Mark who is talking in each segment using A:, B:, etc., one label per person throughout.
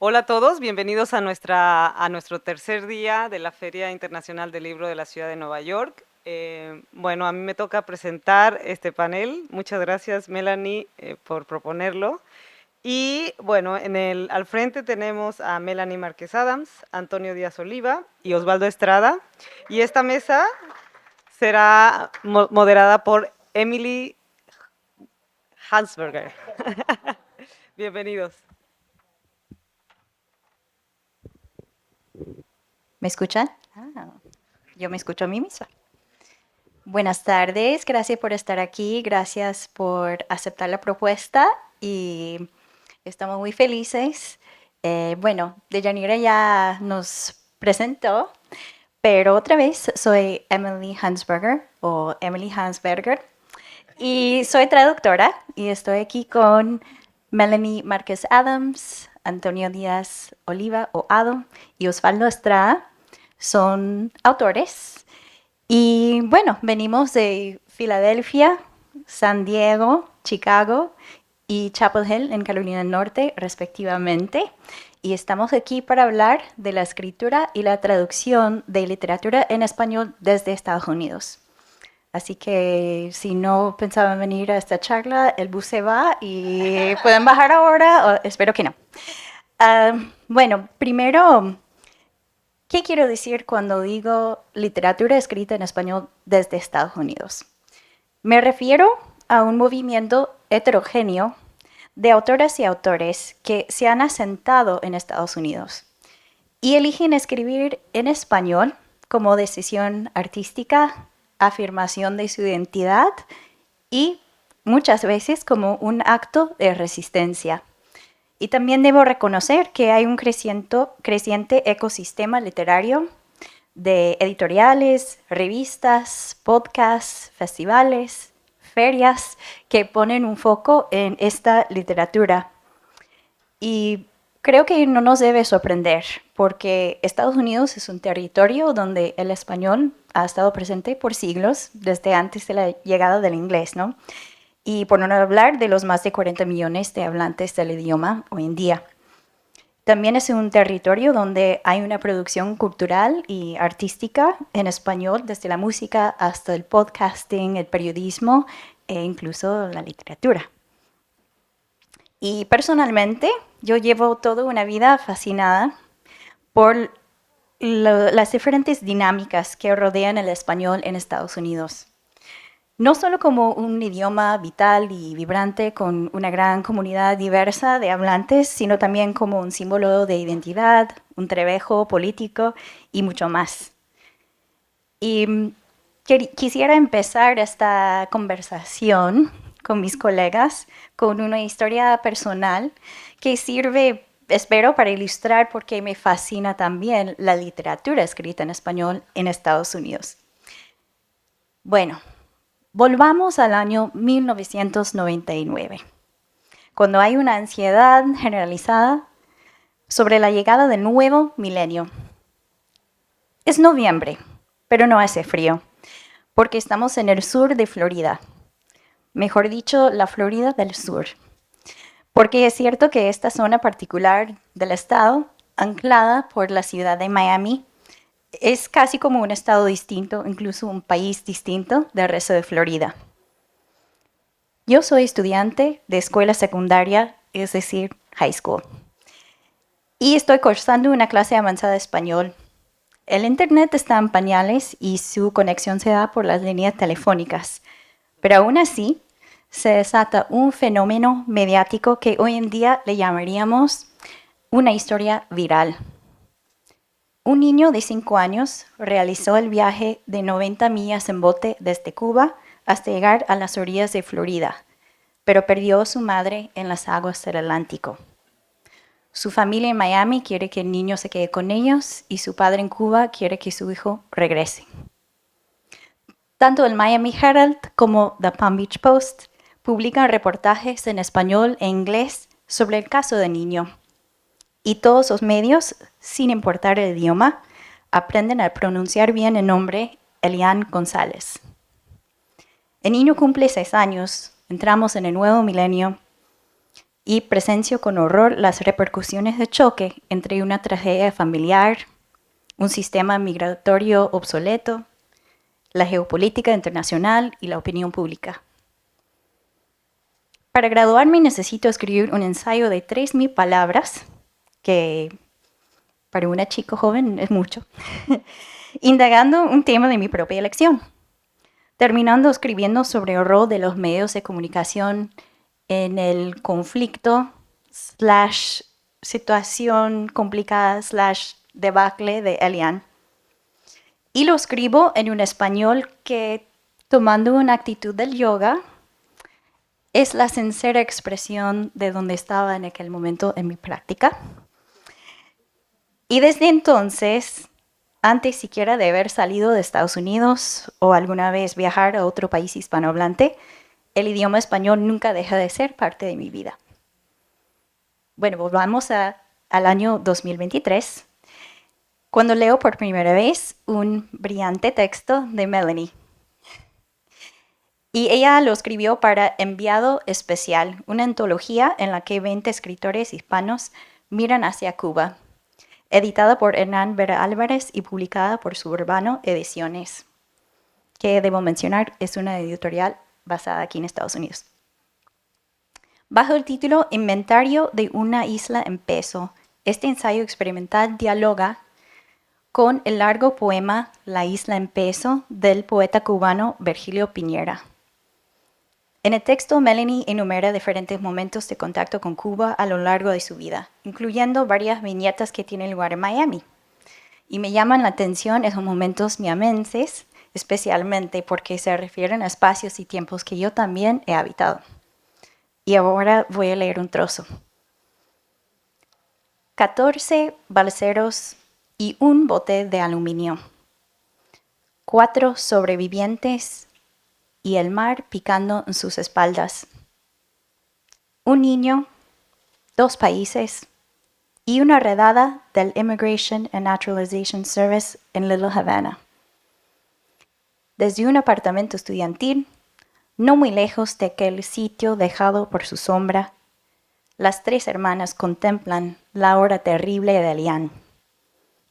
A: Hola a todos, bienvenidos a nuestro tercer día de la Feria Internacional del Libro de la Ciudad de Nueva York. Bueno, a mí me toca presentar este panel. Muchas gracias, Melanie, por proponerlo. Y bueno, al frente tenemos a Melanie Márquez Adams, Antonio Díaz Oliva y Osvaldo Estrada. Y esta mesa será moderada por Emily Hansberger. Bienvenidos.
B: ¿Me escuchan? Yo me escucho a mí misma. Buenas tardes, gracias por estar aquí, gracias por aceptar la propuesta y estamos muy felices. Bueno, Deyanira ya nos presentó, pero otra vez soy Emily Hansberger o Emily Hansberger y soy traductora y estoy aquí con Melanie Márquez Adams, Antonio Díaz Oliva o Ado y Osvaldo Estrada. Son autores y bueno, venimos de Filadelfia, San Diego, Chicago y Chapel Hill en Carolina del Norte, respectivamente. Y estamos aquí para hablar de la escritura y la traducción de literatura en español desde Estados Unidos. Así que si no pensaban venir a esta charla, el bus se va y pueden bajar ahora, o espero que no. Bueno, primero, ¿qué quiero decir cuando digo literatura escrita en español desde Estados Unidos? Me refiero a un movimiento heterogéneo de autoras y autores que se han asentado en Estados Unidos y eligen escribir en español como decisión artística, afirmación de su identidad y muchas veces como un acto de resistencia. Y también debo reconocer que hay un creciente ecosistema literario de editoriales, revistas, podcasts, festivales, ferias que ponen un foco en esta literatura. Y creo que no nos debe sorprender, porque Estados Unidos es un territorio donde el español ha estado presente por siglos, desde antes de la llegada del inglés, ¿no? Y por no hablar de los más de 40 millones de hablantes del idioma hoy en día. También es un territorio donde hay una producción cultural y artística en español, desde la música hasta el podcasting, el periodismo e incluso la literatura. Y personalmente, yo llevo toda una vida fascinada por las diferentes dinámicas que rodean el español en Estados Unidos. No solo como un idioma vital y vibrante con una gran comunidad diversa de hablantes, sino también como un símbolo de identidad, un trebejo político y mucho más. Y quisiera empezar esta conversación con mis colegas con una historia personal que sirve, espero, para ilustrar por qué me fascina también la literatura escrita en español en Estados Unidos. Bueno, volvamos al año 1999, cuando hay una ansiedad generalizada sobre la llegada del nuevo milenio. Es noviembre, pero no hace frío, porque estamos en el sur de Florida. Mejor dicho, la Florida del Sur. Porque es cierto que esta zona particular del estado, anclada por la ciudad de Miami, es casi como un estado distinto, incluso un país distinto del resto de Florida. Yo soy estudiante de escuela secundaria, es decir, high school. Y estoy cursando una clase avanzada de español. El internet está en pañales y su conexión se da por las líneas telefónicas. Pero aún así, se desata un fenómeno mediático que hoy en día le llamaríamos una historia viral. Un niño de 5 años realizó el viaje de 90 millas en bote desde Cuba hasta llegar a las orillas de Florida, pero perdió a su madre en las aguas del Atlántico. Su familia en Miami quiere que el niño se quede con ellos y su padre en Cuba quiere que su hijo regrese. Tanto el Miami Herald como The Palm Beach Post publican reportajes en español e inglés sobre el caso del niño. Y todos los medios, sin importar el idioma, aprenden a pronunciar bien el nombre Elian González. El niño cumple 6 años, entramos en el nuevo milenio y presencio con horror las repercusiones de choque entre una tragedia familiar, un sistema migratorio obsoleto, la geopolítica internacional y la opinión pública. Para graduarme necesito escribir un ensayo de 3.000 palabras, que para una chica joven es mucho, indagando un tema de mi propia elección, terminando escribiendo sobre el rol de los medios de comunicación en el conflicto / situación complicada / debacle de Elian. Y lo escribo en un español que, tomando una actitud del yoga, es la sincera expresión de donde estaba en aquel momento en mi práctica. Y desde entonces, antes siquiera de haber salido de Estados Unidos o alguna vez viajar a otro país hispanohablante, el idioma español nunca deja de ser parte de mi vida. Bueno, volvamos al año 2023, cuando leo por primera vez un brillante texto de Melanie. Y ella lo escribió para Enviado Especial, una antología en la que 20 escritores hispanos miran hacia Cuba, editada por Hernán Vera Álvarez y publicada por Suburbano Ediciones, que debo mencionar es una editorial basada aquí en Estados Unidos. Bajo el título Inventario de una isla en peso, este ensayo experimental dialoga con el largo poema La isla en peso del poeta cubano Virgilio Piñera. En el texto, Melanie enumera diferentes momentos de contacto con Cuba a lo largo de su vida, incluyendo varias viñetas que tienen lugar en Miami. Y me llaman la atención esos momentos miamenses, especialmente porque se refieren a espacios y tiempos que yo también he habitado. Y ahora voy a leer un trozo. 14 balseros y un bote de aluminio. 4 sobrevivientes y el mar picando en sus espaldas. Un niño, 2 países y una redada del Immigration and Naturalization Service en Little Havana. Desde un apartamento estudiantil, no muy lejos de aquel sitio dejado por su sombra, las 3 hermanas contemplan la hora terrible de Elian,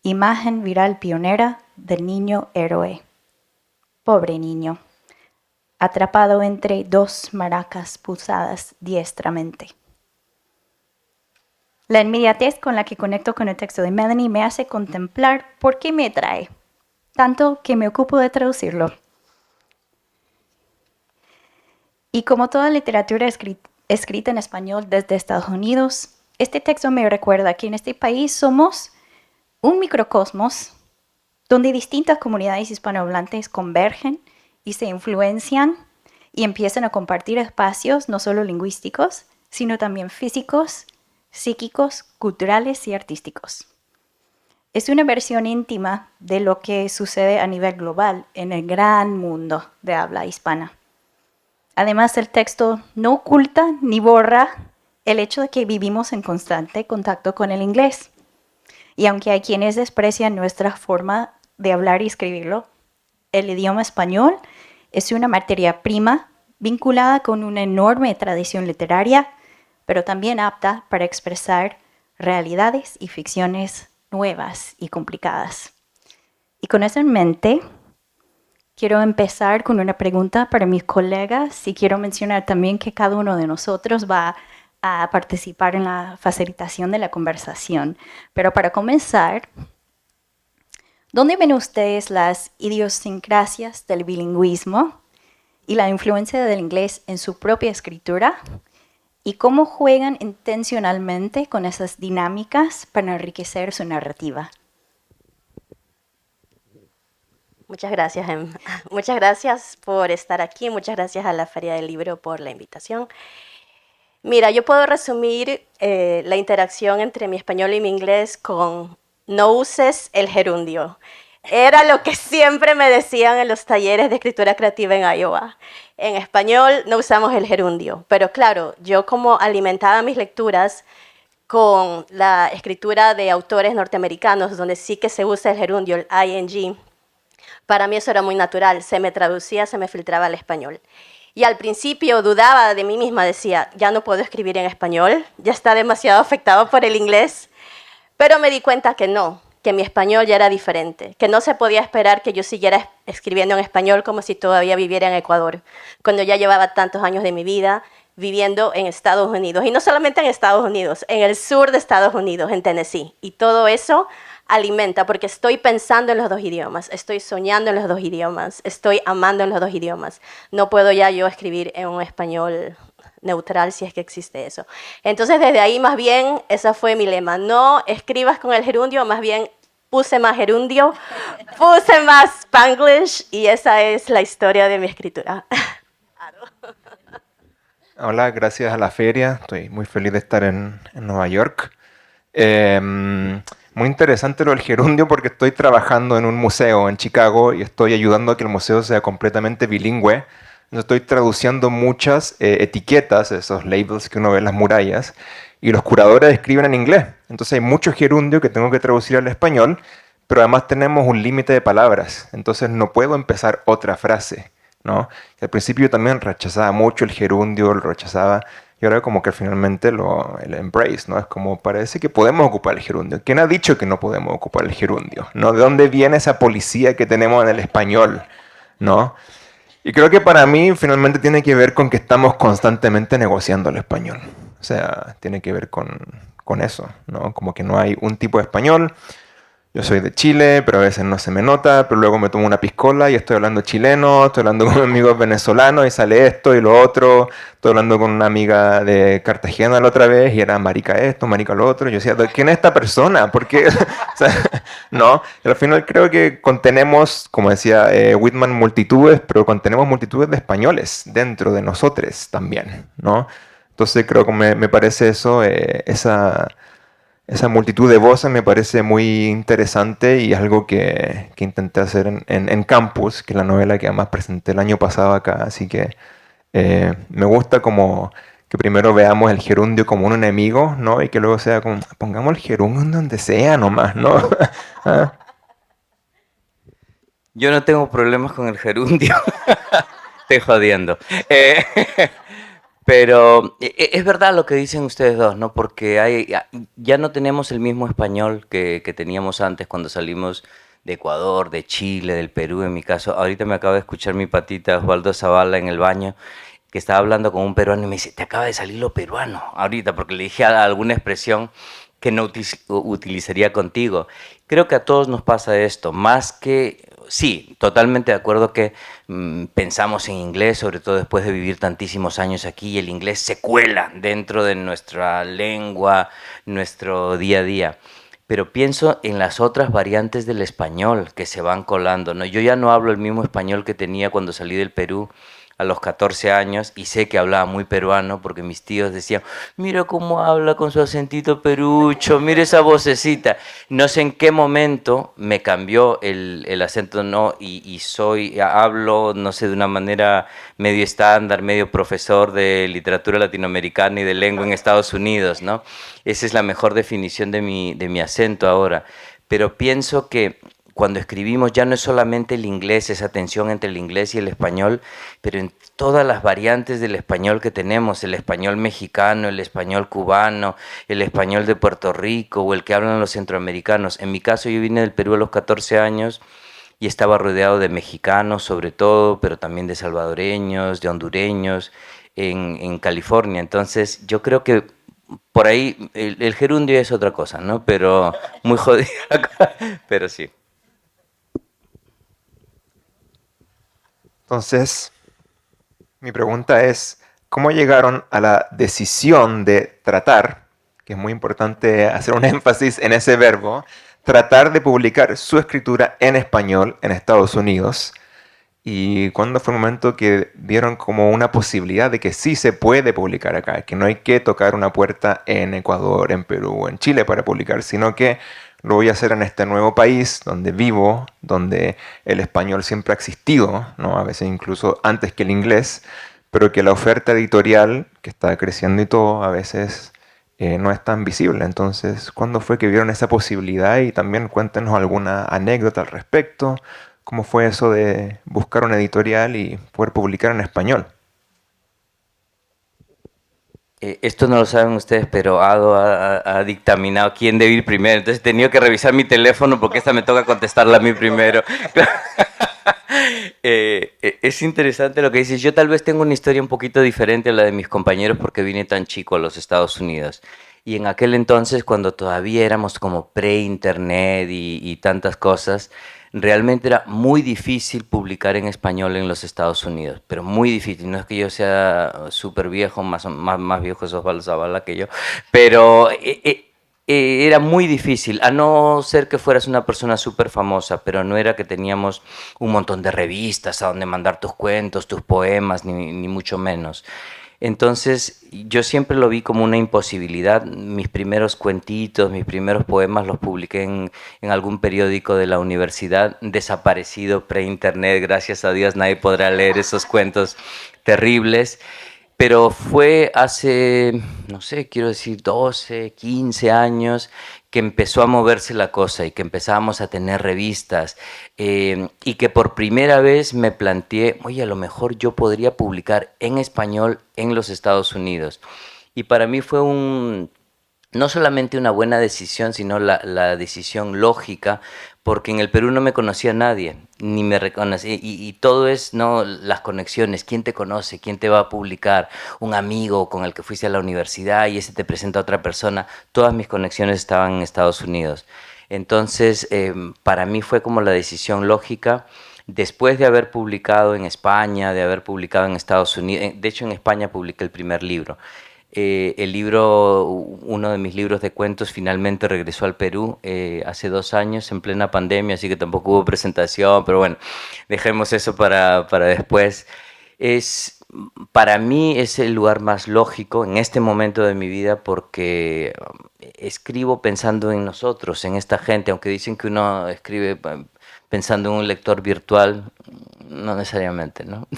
B: imagen viral pionera del niño héroe. Pobre niño, atrapado entre 2 maracas pulsadas diestramente. La inmediatez con la que conecto con el texto de Melanie me hace contemplar por qué me atrae, tanto que me ocupo de traducirlo. Y como toda literatura escrita en español desde Estados Unidos, este texto me recuerda que en este país somos un microcosmos donde distintas comunidades hispanohablantes convergen y se influencian y empiezan a compartir espacios no solo lingüísticos, sino también físicos, psíquicos, culturales y artísticos. Es una versión íntima de lo que sucede a nivel global en el gran mundo de habla hispana. Además, el texto no oculta ni borra el hecho de que vivimos en constante contacto con el inglés. Y aunque hay quienes desprecian nuestra forma de hablar y escribirlo, el idioma español es una materia prima vinculada con una enorme tradición literaria, pero también apta para expresar realidades y ficciones nuevas y complicadas. Y con eso en mente, quiero empezar con una pregunta para mis colegas y quiero mencionar también que cada uno de nosotros va a participar en la facilitación de la conversación. Pero para comenzar, ¿dónde ven ustedes las idiosincrasias del bilingüismo y la influencia del inglés en su propia escritura? ¿Y cómo juegan intencionalmente con esas dinámicas para enriquecer su narrativa?
C: Muchas gracias, Em. Muchas gracias por estar aquí. Muchas gracias a la Feria del Libro por la invitación. Mira, yo puedo resumir la interacción entre mi español y mi inglés con no uses el gerundio. Era lo que siempre me decían en los talleres de escritura creativa en Iowa. En español no usamos el gerundio, pero claro, yo como alimentaba mis lecturas con la escritura de autores norteamericanos, donde sí que se usa el gerundio, el ing, para mí eso era muy natural, se me traducía, se me filtraba al español. Y al principio dudaba de mí misma, decía, ya no puedo escribir en español, ya está demasiado afectado por el inglés. Pero me di cuenta que no, que mi español ya era diferente, que no se podía esperar que yo siguiera escribiendo en español como si todavía viviera en Ecuador, cuando ya llevaba tantos años de mi vida viviendo en Estados Unidos. Y no solamente en Estados Unidos, en el sur de Estados Unidos, en Tennessee. Y todo eso alimenta, porque estoy pensando en los dos idiomas, estoy soñando en los dos idiomas, estoy amando en los dos idiomas. No puedo ya yo escribir en un español neutral, si es que existe eso. Entonces, desde ahí, más bien, ese fue mi lema. No escribas con el gerundio, más bien puse más gerundio, puse más Spanglish, y esa es la historia de mi escritura.
D: Hola, gracias a la feria. Estoy muy feliz de estar en Nueva York. Muy interesante lo del gerundio porque estoy trabajando en un museo en Chicago y estoy ayudando a que el museo sea completamente bilingüe. Estoy traduciendo muchas etiquetas, esos labels que uno ve en las murallas, y los curadores escriben en inglés. Entonces hay mucho gerundio que tengo que traducir al español, pero además tenemos un límite de palabras. Entonces no puedo empezar otra frase, ¿no? Y al principio yo también rechazaba mucho el gerundio, lo rechazaba, y ahora como que finalmente el embrace, ¿no? Es como, parece que podemos ocupar el gerundio. ¿Quién ha dicho que no podemos ocupar el gerundio? ¿No? ¿De dónde viene esa policía que tenemos en el español? ¿No? Y creo que para mí finalmente tiene que ver con que estamos constantemente negociando el español. O sea, tiene que ver con eso, ¿no? Como que no hay un tipo de español. Yo soy de Chile, pero a veces no se me nota, pero luego me tomo una piscola y estoy hablando chileno, estoy hablando con amigos venezolanos y sale esto y lo otro. Estoy hablando con una amiga de Cartagena la otra vez y era marica esto, marica lo otro. Y yo decía, ¿quién es esta persona? ¿Por qué? O sea, no, y al final creo que contenemos, como decía Whitman, multitudes, pero contenemos multitudes de españoles dentro de nosotros también, ¿no? Entonces creo que me parece eso, esa multitud de voces me parece muy interesante y algo que intenté hacer en Campus, que es la novela que además presenté el año pasado acá. Así que me gusta como que primero veamos el gerundio como un enemigo, ¿no? Y que luego sea como, pongamos el gerundio en donde sea nomás, ¿no? ¿Ah?
E: Yo no tengo problemas con el gerundio. Estoy jodiendo. Pero es verdad lo que dicen ustedes dos, ¿no? Porque ya no tenemos el mismo español que teníamos antes cuando salimos de Ecuador, de Chile, del Perú, en mi caso. Ahorita me acaba de escuchar mi patita Osvaldo Zavala en el baño, que estaba hablando con un peruano y me dice, te acaba de salir lo peruano ahorita, porque le dije alguna expresión que no utilizaría contigo. Creo que a todos nos pasa esto, más que... Sí, totalmente de acuerdo que pensamos en inglés, sobre todo después de vivir tantísimos años aquí, y el inglés se cuela dentro de nuestra lengua, nuestro día a día. Pero pienso en las otras variantes del español que se van colando, ¿no? Yo ya no hablo el mismo español que tenía cuando salí del Perú a los 14 años y sé que hablaba muy peruano porque mis tíos decían, mira cómo habla con su acentito perucho, mira esa vocecita. No sé en qué momento me cambió el acento, ¿no? Y hablo, no sé, de una manera medio estándar, medio profesor de literatura latinoamericana y de lengua en Estados Unidos, ¿no? Esa es la mejor definición de mi acento ahora. Pero pienso que cuando escribimos ya no es solamente el inglés, esa tensión entre el inglés y el español, pero en todas las variantes del español que tenemos, el español mexicano, el español cubano, el español de Puerto Rico o el que hablan los centroamericanos. En mi caso yo vine del Perú a los 14 años y estaba rodeado de mexicanos sobre todo, pero también de salvadoreños, de hondureños en California. Entonces yo creo que por ahí el gerundio es otra cosa, ¿no? Pero muy jodido, pero sí.
D: Entonces, mi pregunta es, ¿cómo llegaron a la decisión de tratar, que es muy importante hacer un énfasis en ese verbo, tratar de publicar su escritura en español en Estados Unidos? ¿Y cuándo fue el momento que vieron como una posibilidad de que sí se puede publicar acá? Que no hay que tocar una puerta en Ecuador, en Perú, en Chile para publicar, sino que lo voy a hacer en este nuevo país donde vivo, donde el español siempre ha existido, ¿no? A veces incluso antes que el inglés, pero que la oferta editorial, que está creciendo y todo, a veces no es tan visible. Entonces, ¿cuándo fue que vieron esa posibilidad? Y también cuéntenos alguna anécdota al respecto. ¿Cómo fue eso de buscar una editorial y poder publicar en español?
E: Esto no lo saben ustedes, pero Ado ha dictaminado quién debe ir primero. Entonces he tenido que revisar mi teléfono porque esta me toca contestarla a mí primero. Es interesante lo que dices. Yo tal vez tengo una historia un poquito diferente a la de mis compañeros porque vine tan chico a los Estados Unidos. Y en aquel entonces, cuando todavía éramos como pre-internet y tantas cosas, realmente era muy difícil publicar en español en los Estados Unidos, pero muy difícil. No es que yo sea súper viejo, más viejo es Osvaldo Zavala que yo, pero era muy difícil, a no ser que fueras una persona súper famosa, pero no era que teníamos un montón de revistas a donde mandar tus cuentos, tus poemas, ni mucho menos. Entonces, yo siempre lo vi como una imposibilidad. Mis primeros cuentitos, mis primeros poemas los publiqué en algún periódico de la universidad, desaparecido pre-internet, gracias a Dios nadie podrá leer esos cuentos terribles. Pero fue hace, no sé, quiero decir 12, 15 años que empezó a moverse la cosa y que empezábamos a tener revistas y que por primera vez me planteé, oye, a lo mejor yo podría publicar en español en los Estados Unidos. Y para mí fue no solamente una buena decisión, sino la decisión lógica, porque en el Perú no me conocía nadie, ni me reconocía, y todo es, ¿no?, las conexiones, quién te conoce, quién te va a publicar, un amigo con el que fuiste a la universidad y ese te presenta a otra persona, todas mis conexiones estaban en Estados Unidos. Entonces, para mí fue como la decisión lógica. Después de haber publicado en España, de haber publicado en Estados Unidos, de hecho en España publiqué el primer libro. El libro, uno de mis libros de cuentos, finalmente regresó al Perú hace 2 años en plena pandemia, así que tampoco hubo presentación, pero bueno, dejemos eso para después. Para mí es el lugar más lógico en este momento de mi vida porque escribo pensando en nosotros, en esta gente, aunque dicen que uno escribe pensando en un lector virtual, no necesariamente, ¿no?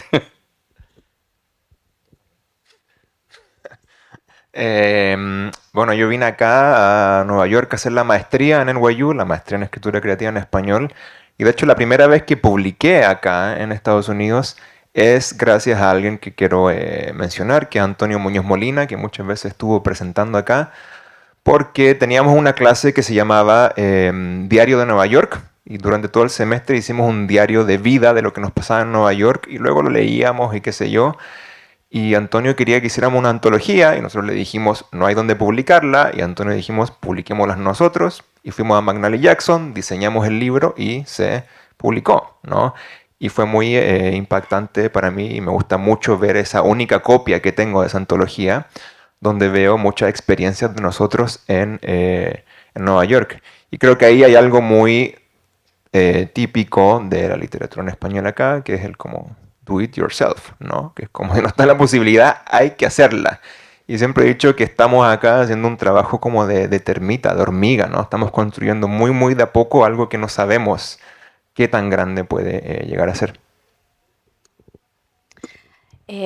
D: Bueno, yo vine acá a Nueva York a hacer la maestría en NYU, la maestría en escritura creativa en español. Y de hecho la primera vez que publiqué acá en Estados Unidos es gracias a alguien que quiero mencionar, que es Antonio Muñoz Molina, que muchas veces estuvo presentando acá, porque teníamos una clase que se llamaba Diario de Nueva York. Y durante todo el semestre hicimos un diario de vida de lo que nos pasaba en Nueva York y luego lo leíamos y qué sé yo. Y Antonio quería que hiciéramos una antología y nosotros le dijimos, no hay dónde publicarla. Y Antonio dijimos, publiquémosla nosotros. Y fuimos a McNally Jackson, diseñamos el libro y se publicó, ¿no? Y fue muy impactante para mí y me gusta mucho ver esa única copia que tengo de esa antología, donde veo muchas experiencias de nosotros en Nueva York. Y creo que ahí hay algo muy típico de la literatura en español acá, que es el como do it yourself, ¿no? Que es como si no está la posibilidad, hay que hacerla. Y siempre he dicho que estamos acá haciendo un trabajo como de termita, de hormiga, ¿no? Estamos construyendo muy, muy de a poco algo que no sabemos qué tan grande puede llegar a ser.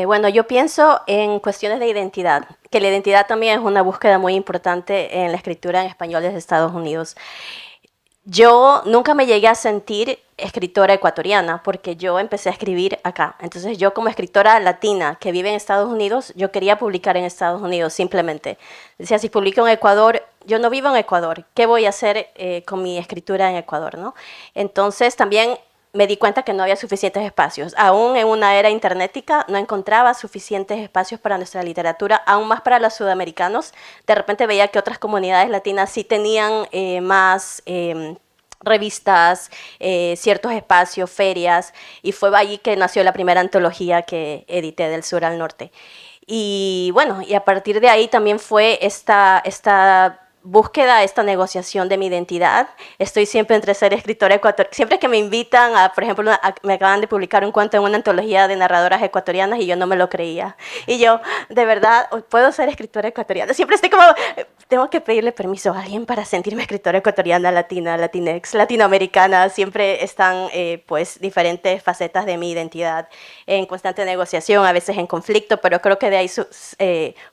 C: Bueno, yo pienso en cuestiones de identidad, que la identidad también es una búsqueda muy importante en la escritura en español desde Estados Unidos. Yo nunca me llegué a sentir escritora ecuatoriana porque yo empecé a escribir acá. Entonces yo como escritora latina que vive en Estados Unidos, yo quería publicar en Estados Unidos simplemente. Decía, si publico en Ecuador, yo no vivo en Ecuador, ¿qué voy a hacer con mi escritura en Ecuador, ¿no? Entonces también me di cuenta que no había suficientes espacios. Aún en una era internetica no encontraba suficientes espacios para nuestra literatura, aún más para los sudamericanos. De repente veía que otras comunidades latinas sí tenían más revistas, ciertos espacios, ferias, y fue allí que nació la primera antología que edité del sur al norte. Y bueno, y a partir de ahí también fue esta búsqueda, esta negociación de mi identidad. Estoy siempre entre ser escritora ecuatoriana. Siempre que me invitan, por ejemplo, me acaban de publicar un cuento en una antología de narradoras ecuatorianas y yo no me lo creía. Y yo, de verdad, ¿puedo ser escritora ecuatoriana? Siempre estoy como, tengo que pedirle permiso a alguien para sentirme escritora ecuatoriana, latina, latinex, latinoamericana. Siempre están, pues, diferentes facetas de mi identidad en constante negociación, a veces en conflicto, pero creo que de ahí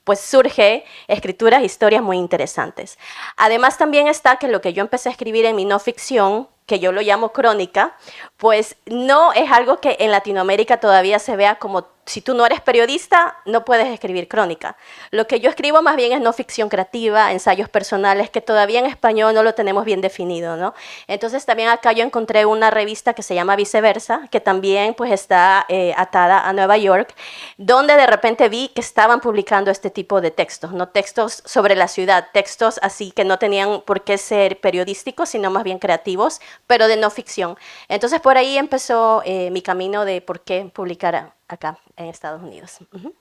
C: pues surge escrituras, historias muy interesantes. Además también está que lo que yo empecé a escribir en mi no ficción, que yo lo llamo crónica, pues no es algo que en Latinoamérica todavía se vea como si tú no eres periodista, no puedes escribir crónica. Lo que yo escribo más bien es no ficción creativa, ensayos personales, que todavía en español no lo tenemos bien definido, ¿no? Entonces también acá yo encontré una revista que se llama Viceversa, que también pues está atada a Nueva York, donde de repente vi que estaban publicando este tipo de textos, no textos sobre la ciudad, textos así que no tenían por qué ser periodísticos, sino más bien creativos, pero de no ficción. Entonces por ahí empezó mi camino de por qué publicar acá en Estados Unidos. Uh-huh.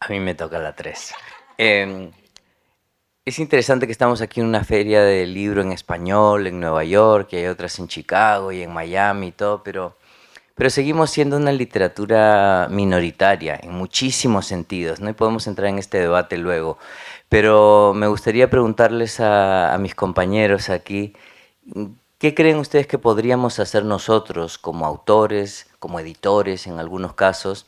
E: A mí me toca la 3. Es interesante que estamos aquí en una feria del libro en español en Nueva York, y hay otras en Chicago y en Miami y todo, pero seguimos siendo una literatura minoritaria en muchísimos sentidos, ¿no? Y podemos entrar en este debate luego. Pero me gustaría preguntarles a mis compañeros aquí, ¿qué creen ustedes que podríamos hacer nosotros como autores, como editores en algunos casos,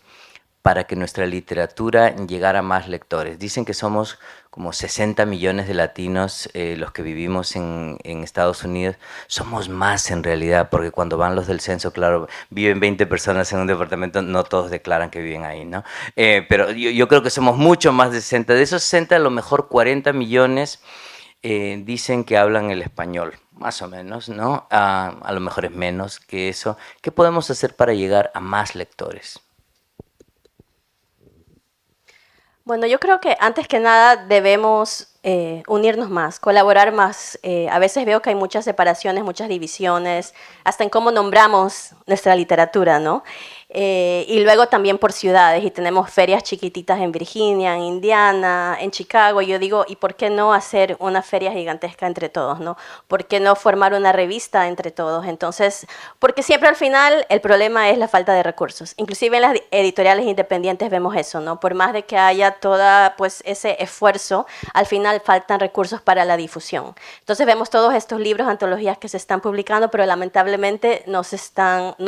E: para que nuestra literatura llegara a más lectores? Dicen que somos como 60 millones de latinos los que vivimos en Estados Unidos. Somos más en realidad, porque cuando van los del censo, claro, viven 20 personas en un departamento, no todos declaran que viven ahí, ¿no? Pero yo creo que somos mucho más de 60. De esos 60, a lo mejor 40 millones dicen que hablan el español, más o menos, ¿no? A lo mejor es menos que eso. ¿Qué podemos hacer para llegar a más lectores?
C: Bueno, yo creo que antes que nada debemos unirnos más, colaborar más. A veces veo que hay muchas separaciones, muchas divisiones, hasta en cómo nombramos nuestra literatura, ¿no? Y luego también por ciudades, y tenemos ferias chiquititas en Virginia, en Indiana, en Chicago. Y yo digo, ¿y por qué no hacer una feria gigantesca entre todos, no? ¿Por qué no formar una revista entre todos? Entonces, porque siempre al final el problema es la falta de recursos. Inclusive en las editoriales independientes vemos eso, ¿no? Por más de que haya toda, pues, ese esfuerzo, al final faltan recursos para la difusión. Entonces vemos todos estos libros, antologías que se están publicando, pero lamentablemente no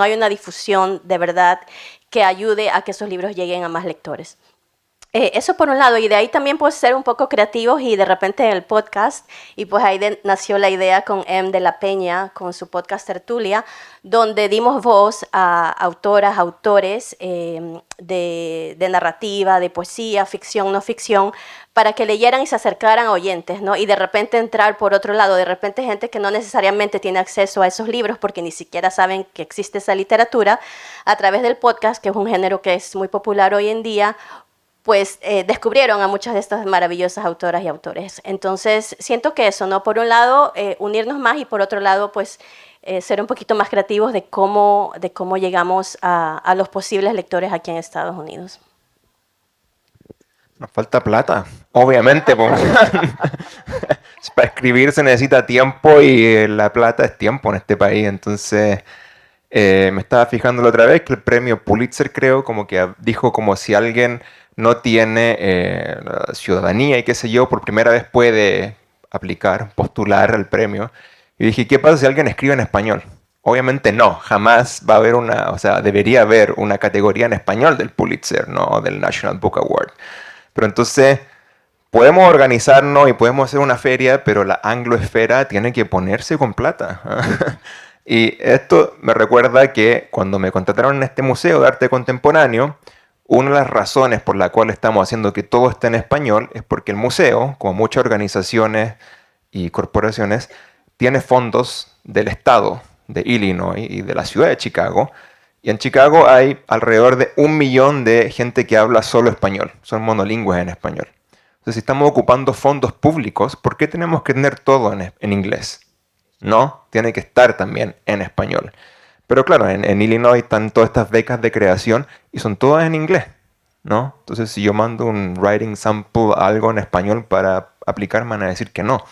C: hay una difusión de verdad que ayude a que esos libros lleguen a más lectores. Eso por un lado, y de ahí también pues ser un poco creativos, y de repente en el podcast, y pues ahí nació la idea con M. de la Peña, con su podcast Tertulia, donde dimos voz a autoras, autores de narrativa, de poesía, ficción, no ficción, para que leyeran y se acercaran a oyentes, ¿no? Y de repente entrar por otro lado, de repente gente que no necesariamente tiene acceso a esos libros porque ni siquiera saben que existe esa literatura, a través del podcast, que es un género que es muy popular hoy en día, pues descubrieron a muchas de estas maravillosas autoras y autores. Entonces, siento que eso, ¿no? Por un lado, unirnos más, y por otro lado, pues ser un poquito más creativos de cómo llegamos a los posibles lectores aquí en Estados Unidos.
D: Nos falta plata, obviamente. Para escribir se necesita tiempo, y la plata es tiempo en este país. Entonces, me estaba fijando la otra vez que el premio Pulitzer, creo, como que dijo como si alguien no tiene la ciudadanía y qué sé yo, por primera vez puede aplicar, postular al premio. Y dije, ¿qué pasa si alguien escribe en español? Obviamente no, jamás va a haber debería haber una categoría en español del Pulitzer, ¿no? Del National Book Award. Pero entonces podemos organizarnos y podemos hacer una feria, pero la angloesfera tiene que ponerse con plata. Y esto me recuerda que cuando me contrataron en este museo de arte contemporáneo, una de las razones por la cual estamos haciendo que todo esté en español es porque el museo, como muchas organizaciones y corporaciones, tiene fondos del estado de Illinois y de la ciudad de Chicago. Y en Chicago hay alrededor de 1 millón de gente que habla solo español, son monolingües en español. Entonces, si estamos ocupando fondos públicos, ¿por qué tenemos que tener todo en inglés? No, tiene que estar también en español. Pero claro, en Illinois están todas estas becas de creación y son todas en inglés, ¿no? Entonces, si yo mando un writing sample, algo en español para aplicar, me van a decir que no.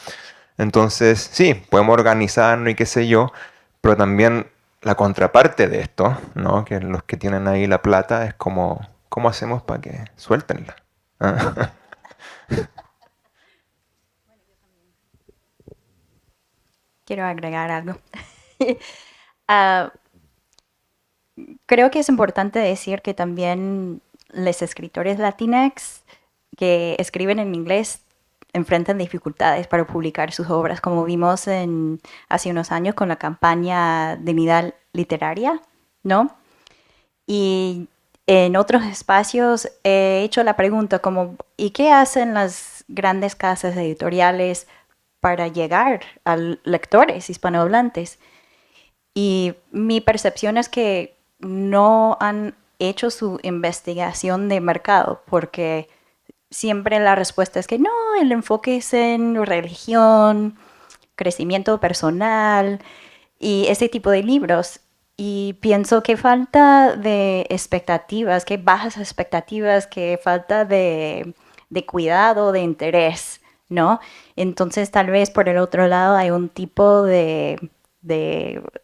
D: Entonces, sí, podemos organizarnos y qué sé yo, pero también la contraparte de esto, ¿no? Que los que tienen ahí la plata es como, ¿cómo hacemos para que suéltenla? ¿Ah?
B: Quiero agregar algo. Ah, creo que es importante decir que también los escritores latinx que escriben en inglés enfrentan dificultades para publicar sus obras, como vimos hace unos años con la campaña de Nidal Literaria, ¿no? Y en otros espacios he hecho la pregunta como, ¿y qué hacen las grandes casas editoriales para llegar a lectores hispanohablantes? Y mi percepción es que no han hecho su investigación de mercado, porque siempre la respuesta es que no, el enfoque es en religión, crecimiento personal y ese tipo de libros. Y pienso que falta de expectativas, que bajas expectativas, que falta de cuidado, de interés, ¿no? Entonces tal vez por el otro lado hay un tipo de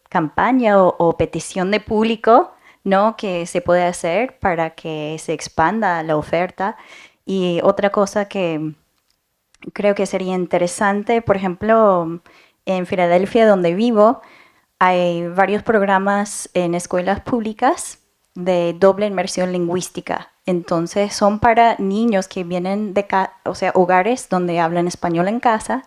B: campaña o petición de público, ¿no? Que se puede hacer para que se expanda la oferta. Y otra cosa que creo que sería interesante, por ejemplo, en Filadelfia, donde vivo, hay varios programas en escuelas públicas de doble inmersión lingüística. Entonces son para niños que vienen de, o sea, hogares donde hablan español en casa,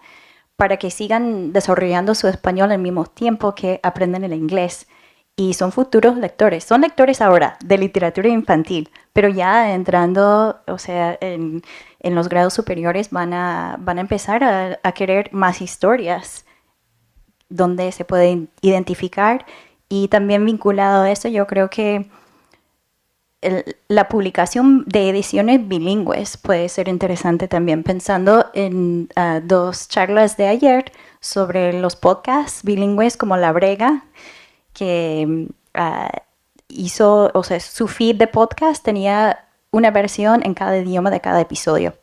B: para que sigan desarrollando su español al mismo tiempo que aprenden el inglés. Y son futuros lectores. Son lectores ahora de literatura infantil, pero ya entrando, o sea, en los grados superiores van a empezar a querer más historias donde se pueden identificar. Y también vinculado a eso, yo creo que la publicación de ediciones bilingües puede ser interesante también, pensando en dos charlas de ayer sobre los podcasts bilingües como La Brega, que hizo, o sea, su feed de podcast tenía una versión en cada idioma de cada episodio.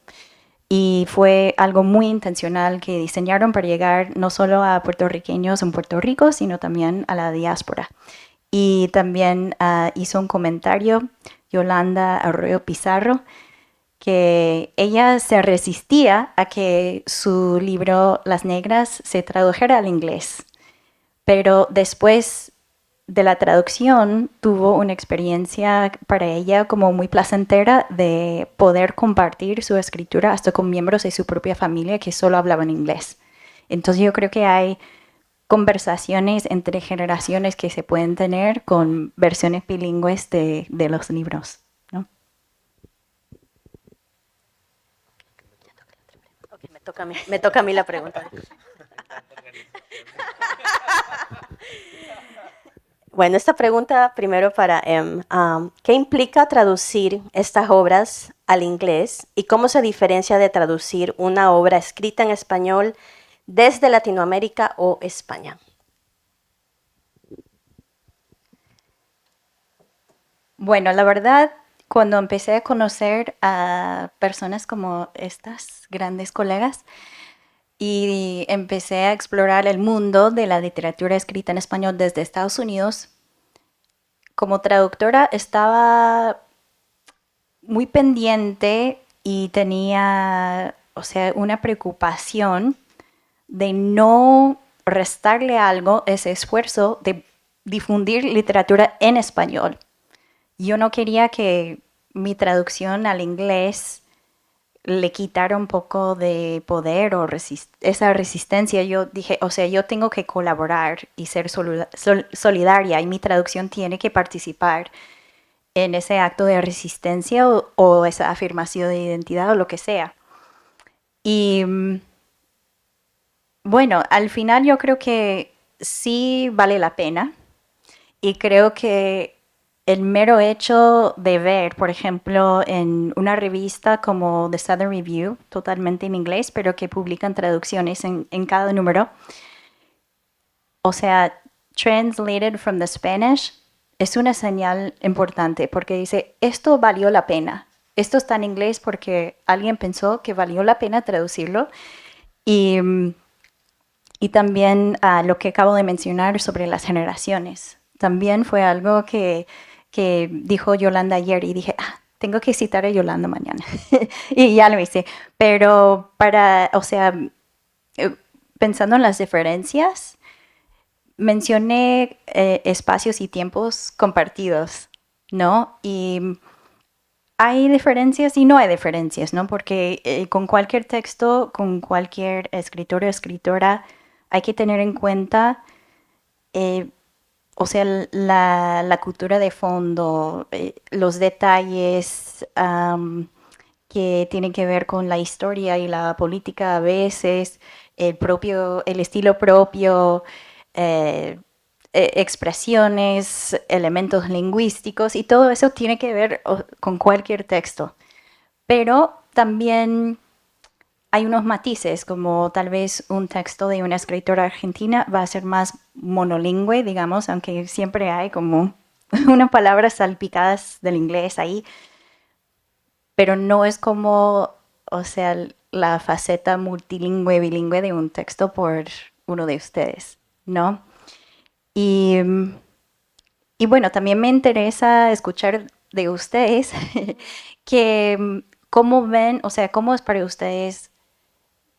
B: Y fue algo muy intencional que diseñaron para llegar no solo a puertorriqueños en Puerto Rico, sino también a la diáspora. Y también hizo un comentario Yolanda Arroyo Pizarro, que ella se resistía a que su libro Las Negras se tradujera al inglés. Pero después de la traducción tuvo una experiencia para ella como muy placentera de poder compartir su escritura hasta con miembros de su propia familia que solo hablaban inglés. Entonces yo creo que hay conversaciones entre generaciones que se pueden tener con versiones bilingües de los libros, ¿no?
C: Okay, me toca a mí la pregunta. Bueno, esta pregunta primero para Em. ¿Qué implica traducir estas obras al inglés y cómo se diferencia de traducir una obra escrita en español desde Latinoamérica o España?
B: Bueno, la verdad, cuando empecé a conocer a personas como estas grandes colegas y empecé a explorar el mundo de la literatura escrita en español desde Estados Unidos, como traductora estaba muy pendiente y tenía, o sea, una preocupación de no restarle algo ese esfuerzo de difundir literatura en español. Yo no quería que mi traducción al inglés le quitara un poco de poder o esa resistencia. Yo dije, o sea, yo tengo que colaborar y ser solidaria y mi traducción tiene que participar en ese acto de resistencia o esa afirmación de identidad o lo que sea. Y bueno, al final yo creo que sí vale la pena y creo que el mero hecho de ver, por ejemplo, en una revista como The Southern Review, totalmente en inglés, pero que publican traducciones en cada número, o sea, translated from the Spanish, es una señal importante porque dice, esto valió la pena. Esto está en inglés porque alguien pensó que valió la pena traducirlo. Y también lo que acabo de mencionar sobre las generaciones. También fue algo que dijo Yolanda ayer y dije, tengo que citar a Yolanda mañana. Y ya lo hice. Pero o sea, pensando en las diferencias, mencioné espacios y tiempos compartidos, ¿no? Y hay diferencias y no hay diferencias, ¿no? Porque con cualquier texto, con cualquier escritor o escritora, hay que tener en cuenta o sea, la cultura de fondo, los detalles que tienen que ver con la historia y la política a veces, el estilo propio, expresiones, elementos lingüísticos, y todo eso tiene que ver con cualquier texto. Pero también hay unos matices, como tal vez un texto de una escritora argentina va a ser más monolingüe, digamos, aunque siempre hay como unas palabras salpicadas del inglés ahí, pero no es como, o sea, la faceta multilingüe, bilingüe de un texto por uno de ustedes, ¿no? Y bueno, también me interesa escuchar de ustedes que cómo ven, o sea, cómo es para ustedes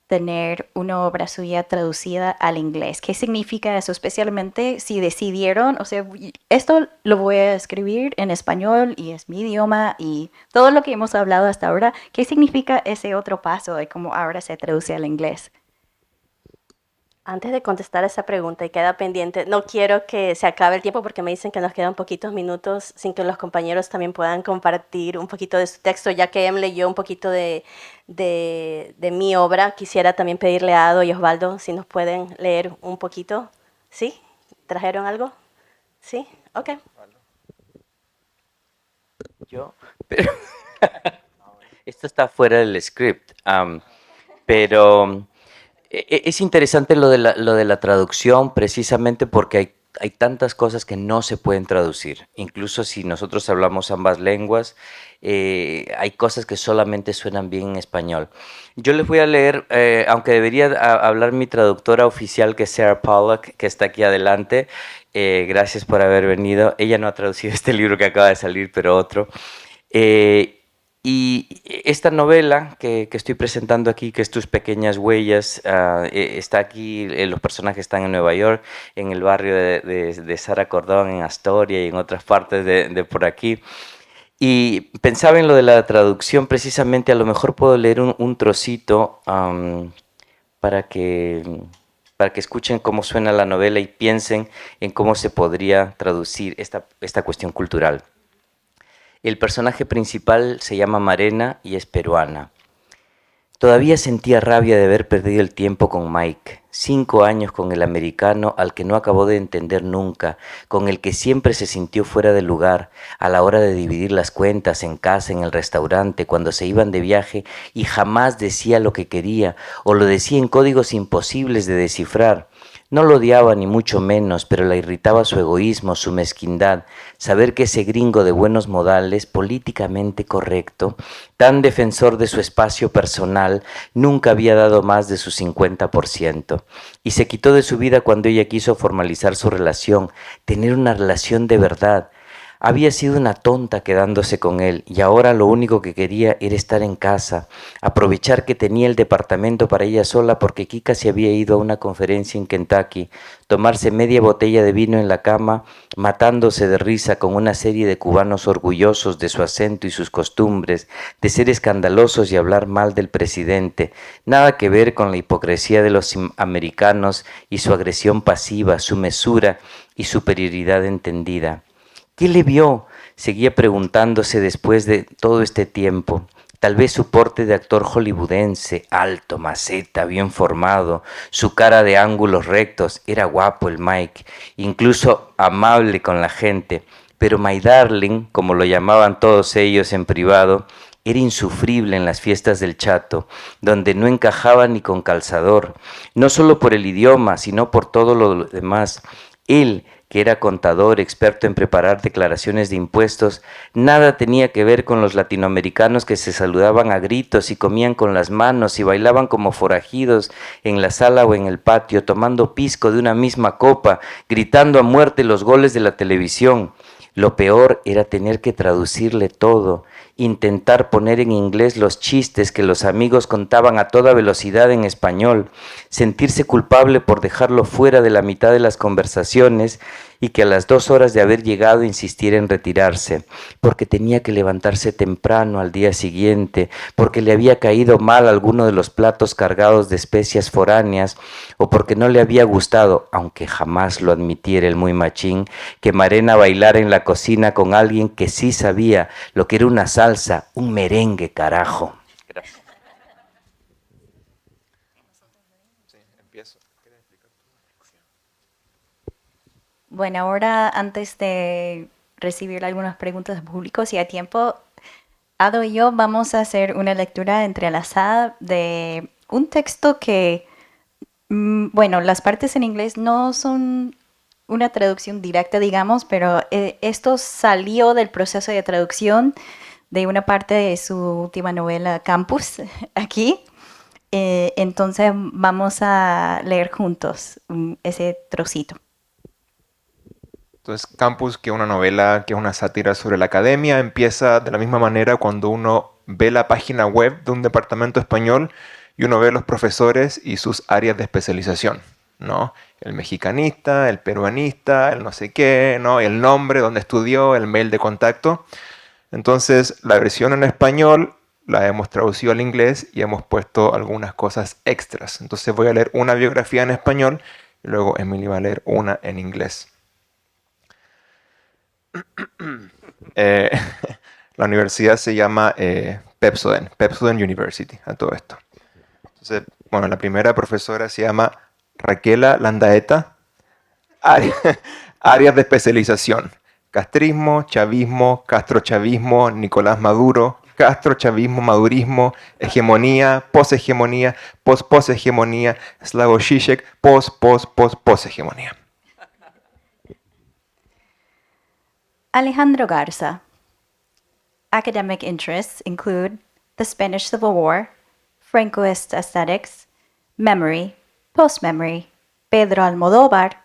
B: tener una obra suya traducida al inglés. ¿Qué significa eso? Especialmente si decidieron, o sea, esto lo voy a escribir en español y es mi idioma y todo lo que hemos hablado hasta ahora, ¿qué significa ese otro paso de cómo ahora se traduce al inglés?
C: Antes de contestar esa pregunta y queda pendiente, no quiero que se acabe el tiempo porque me dicen que nos quedan poquitos minutos sin que los compañeros también puedan compartir un poquito de su texto, ya que Em leyó un poquito de mi obra. Quisiera también pedirle a Ado y Osvaldo si nos pueden leer un poquito. ¿Sí? ¿Trajeron algo? ¿Sí? Ok.
E: Yo, pero esto está fuera del script, pero es interesante lo de la traducción precisamente porque hay tantas cosas que no se pueden traducir. Incluso si nosotros hablamos ambas lenguas, hay cosas que solamente suenan bien en español. Yo les voy a leer, aunque debería hablar mi traductora oficial, que es Sarah Pollock, que está aquí adelante. Gracias por haber venido. Ella no ha traducido este libro que acaba de salir, pero otro. Y esta novela que estoy presentando aquí, que es Tus pequeñas huellas, está aquí, los personajes están en Nueva York, en el barrio de Sara Cordón, en Astoria y en otras partes de por aquí. Y pensaba en lo de la traducción, precisamente a lo mejor puedo leer un trocito para que escuchen cómo suena la novela y piensen en cómo se podría traducir esta cuestión cultural. El personaje principal se llama Marena y es peruana. Todavía sentía rabia de haber perdido el tiempo con Mike, 5 años con el americano al que no acabó de entender nunca, con el que siempre se sintió fuera de lugar a la hora de dividir las cuentas en casa, en el restaurante, cuando se iban de viaje y jamás decía lo que quería o lo decía en códigos imposibles de descifrar. No lo odiaba ni mucho menos, pero la irritaba su egoísmo, su mezquindad, saber que ese gringo de buenos modales, políticamente correcto, tan defensor de su espacio personal, nunca había dado más de su 50%. Y se quitó de su vida cuando ella quiso formalizar su relación, tener una relación de verdad. Había sido una tonta quedándose con él y ahora lo único que quería era estar en casa, aprovechar que tenía el departamento para ella sola porque Kika se había ido a una conferencia en Kentucky, tomarse media botella de vino en la cama, matándose de risa con una serie de cubanos orgullosos de su acento y sus costumbres, de ser escandalosos y hablar mal del presidente, nada que ver con la hipocresía de los americanos y su agresión pasiva, su mesura y superioridad entendida. ¿Qué le vio? Seguía preguntándose después de todo este tiempo. Tal vez su porte de actor hollywoodense, alto, maceta, bien formado, su cara de ángulos rectos, era guapo el Mike, incluso amable con la gente, pero My Darling, como lo llamaban todos ellos en privado, era insufrible en las fiestas del Chato, donde no encajaba ni con calzador, no solo por el idioma, sino por todo lo demás. Él, que era contador, experto en preparar declaraciones de impuestos, nada tenía que ver con los latinoamericanos que se saludaban a gritos y comían con las manos y bailaban como forajidos en la sala o en el patio, tomando pisco de una misma copa, gritando a muerte los goles de la televisión. Lo peor era tener que traducirle todo, intentar poner en inglés los chistes que los amigos contaban a toda velocidad en español, sentirse culpable por dejarlo fuera de la mitad de las conversaciones y que a las 2 horas de haber llegado insistiera en retirarse, porque tenía que levantarse temprano al día siguiente, porque le había caído mal alguno de los platos cargados de especias foráneas, o porque no le había gustado, aunque jamás lo admitiera el muy machín, que Marena bailara en la cocina con alguien que sí sabía lo que era una salsa, un merengue, carajo. Gracias.
B: Bueno, ahora antes de recibir algunas preguntas del público, si hay tiempo, Ado y yo vamos a hacer una lectura entrelazada de un texto que, bueno, las partes en inglés no son una traducción directa, digamos, pero esto salió del proceso de traducción de una parte de su última novela, Campus, aquí. Entonces vamos a leer juntos ese trocito.
D: Entonces, Campus, que es una novela, que es una sátira sobre la academia, empieza de la misma manera cuando uno ve la página web de un departamento español y uno ve los profesores y sus áreas de especialización, ¿no? El mexicanista, el peruanista, el no sé qué, ¿no? El nombre, donde estudió, el mail de contacto. Entonces, la versión en español la hemos traducido al inglés y hemos puesto algunas cosas extras. Entonces voy a leer una biografía en español y luego Emily va a leer una en inglés. La universidad se llama Pepsodent University, a todo esto. Entonces, bueno, la primera profesora se llama Raquela Landaeta. Áreas de especialización: castrismo, chavismo, castrochavismo, Nicolás Maduro, castrochavismo, madurismo, hegemonía, poshegemonía, posposhegemonía, Slavoj Žižek, poshegemonía.
B: Alejandro Garza. Academic interests include the Spanish Civil War, Francoist aesthetics, memory, post-memory, Pedro Almodóvar,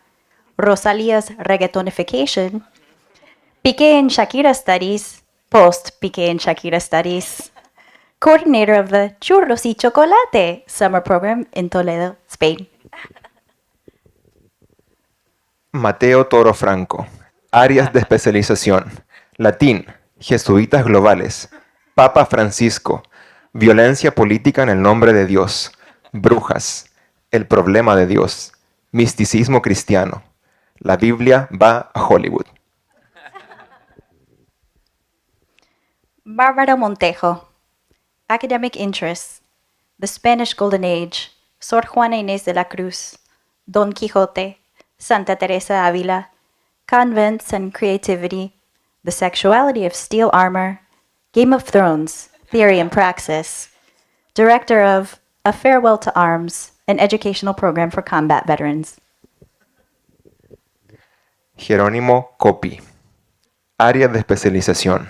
B: Rosalía's reggaetonification, Piqué and Shakira studies, post-Piqué and Shakira studies, coordinator of the Churros y Chocolate summer program in Toledo, Spain.
D: Mateo Toro Franco. Áreas de especialización: latín, jesuitas globales, Papa Francisco, violencia política en el nombre de Dios, brujas, el problema de Dios, misticismo cristiano, la Biblia va a Hollywood.
B: Bárbara Montejo. Academic interests: the Spanish Golden Age, Sor Juana Inés de la Cruz, Don Quixote, Santa Teresa Ávila, convents and creativity, the sexuality of steel armor, Game of Thrones, theory and praxis, director of A Farewell to Arms, an educational program for combat veterans.
D: Jerónimo Copi. Áreas de especialización: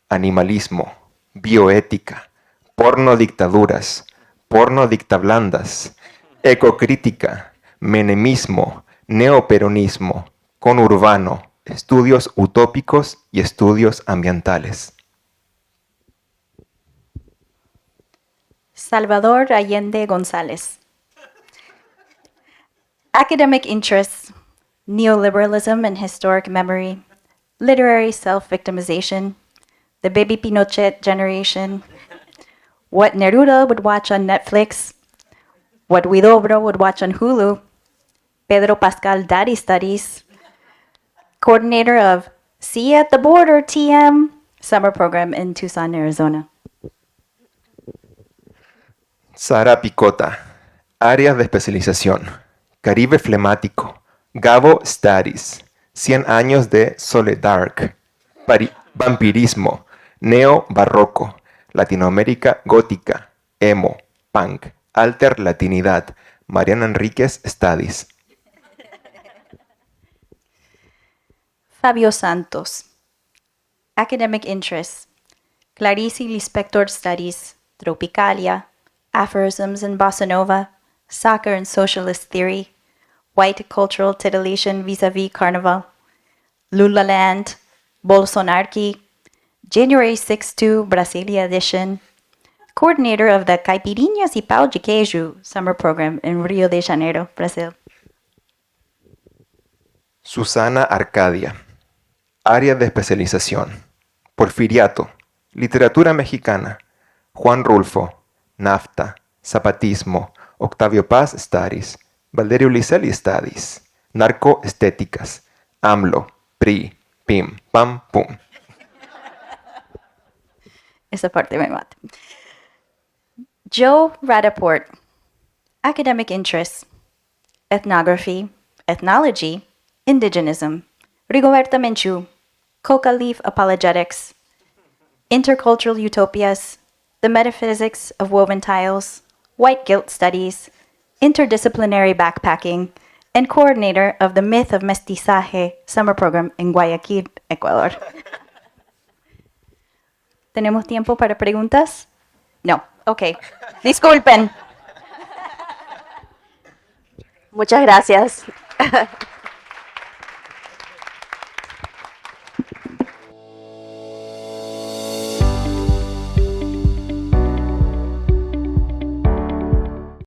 D: animalismo, bioética, porno dictaduras, porno dictablandas, ecocrítica, menemismo, neoperonismo, conurbano, estudios utópicos y estudios ambientales.
B: Salvador Allende González. Academic interests: neoliberalism and historic memory, literary self-victimization, the baby Pinochet generation, what Neruda would watch on Netflix, what Huidobro would watch on Hulu, Pedro Pascal Daddy Studies, coordinator of See You at the Border TM summer program in Tucson, Arizona.
D: Sara Picota. Áreas de especialización: Caribe flemático, Gabo Studies, 100 años de Soledark, vampirismo, neo-barroco, Latinoamérica gótica, emo, punk, alter latinidad, Mariana Enríquez Studies.
B: Fabio Santos. Academic interests: Clarice Lispector Studies, Tropicalia, Aphorisms in Bossa Nova, Soccer and Socialist Theory, White Cultural Titillation Vis-a-Vis Carnival, Lulaland, Bolsonarchy, January 6-2 Brasilia Edition, coordinator of the Caipirinhas y Pau de Queijo summer program in Rio de Janeiro, Brazil.
D: Susana Arcadia. Área de especialización: Porfiriato, Literatura Mexicana, Juan Rulfo, Nafta, Zapatismo, Octavio Paz Studies, Valerio Licelli Studies, Narcoestéticas, AMLO, PRI, PIM, PAM, PUM.
B: Esa parte me mata. Joe Radaport. Academic interests: ethnography, ethnology, indigenism. Rigoberta Menchú, Coca Leaf Apologetics, Intercultural Utopias, The Metaphysics of Woven Tiles, White Guilt Studies, Interdisciplinary Backpacking, and coordinator of the Myth of Mestizaje Summer Program in Guayaquil, Ecuador. ¿Tenemos tiempo para preguntas? No. Ok. Disculpen.
C: Muchas gracias.